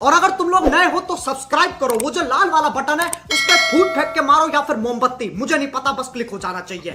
और अगर तुम लोग नए हो तो सब्सक्राइब करो, वो जो लाल वाला बटन है उस पर फूट फेंक के मारो या फिर मोमबत्ती, मुझे नहीं पता, बस क्लिक हो जाना चाहिए।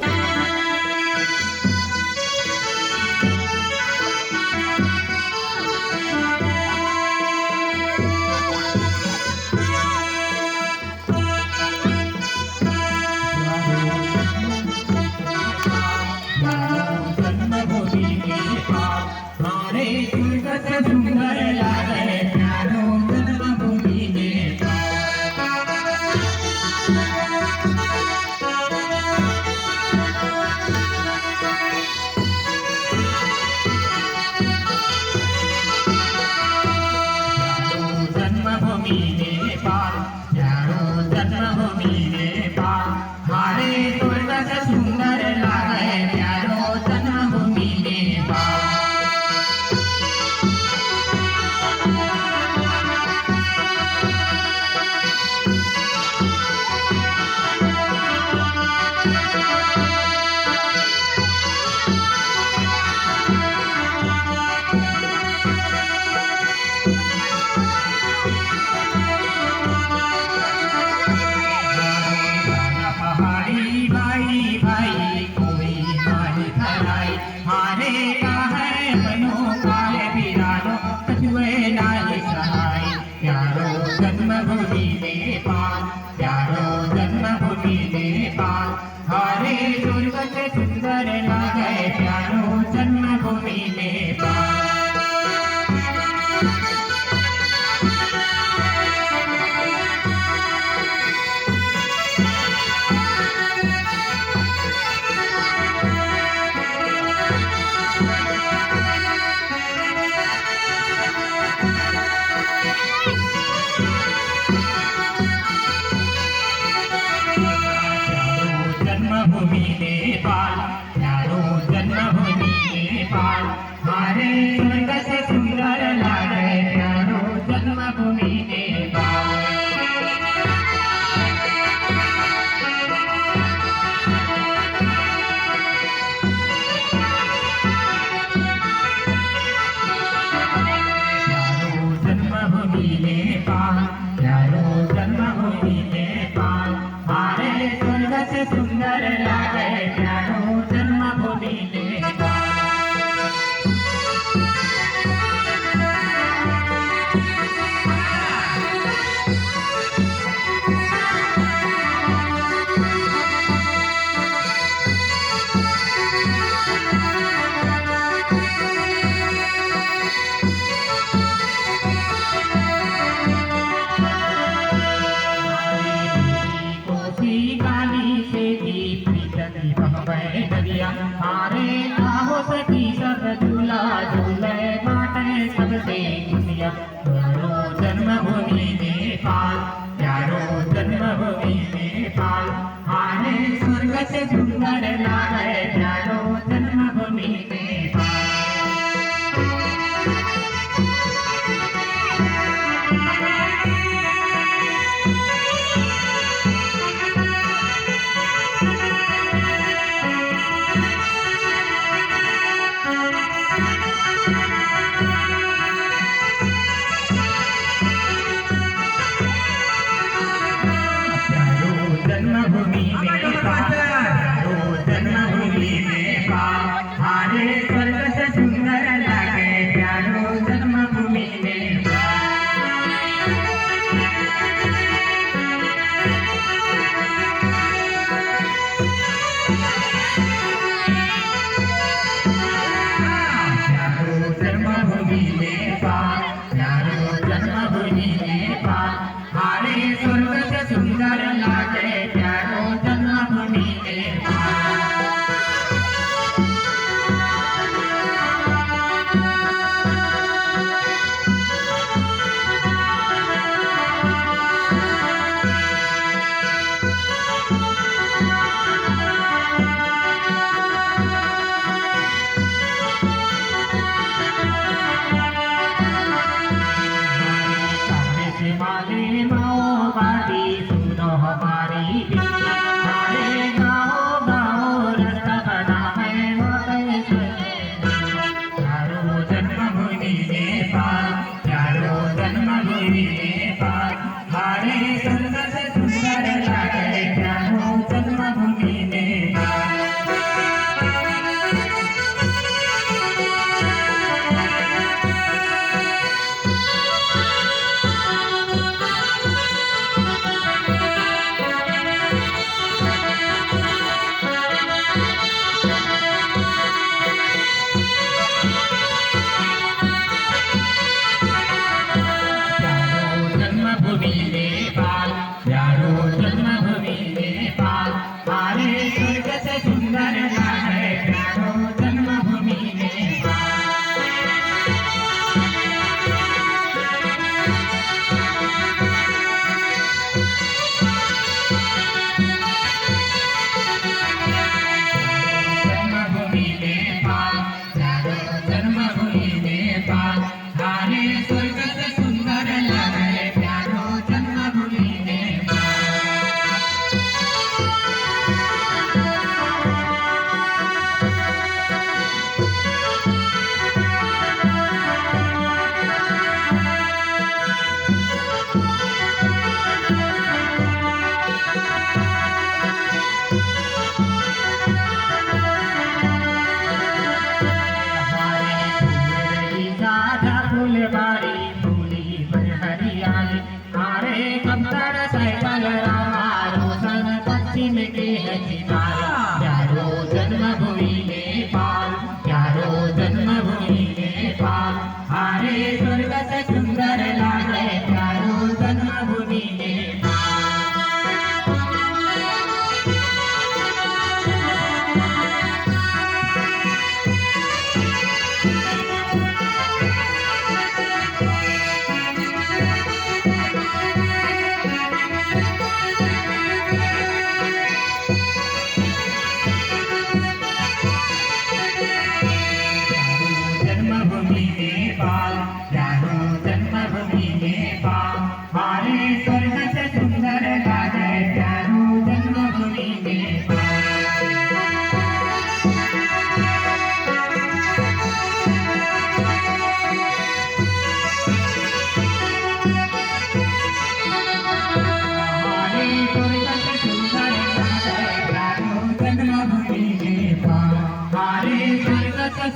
जन्मभूमि नेपाल, प्यारो जन्मभूमि नेपाल, हमारे स्वर्ग से सुंदर है प्यारो जन्मभूमि नेपाल। जन्मभूमि नेपाल, प्यारो जन्मभूमि नेपाल, हमारे स्वर्ग से सुंदर है प्यारो जन्मभूमि नेपाल। फुलबारी फूली पर हरियाली, हमारे कमतर साइकिल रामा रोशन पश्चिम के है किनारा, प्यारो जन्मभूमि नेपाल, प्यारो जन्मभूमि नेपाल, हमारे स्वर्ग से सुंदर लागे प्यारो जन्मभूमि नेपाल। जन्मभूमि नेपाल, प्यारो जन्मभूमि नेपाल, हमारे स्वर्ग से सुंदर लागे प्यारो जन्मभूमि नेपाल। हमारे स्वर्ग से सुंदर लागे प्यारो जन्मभूमि नेपाल, हमारे स्वर्ग से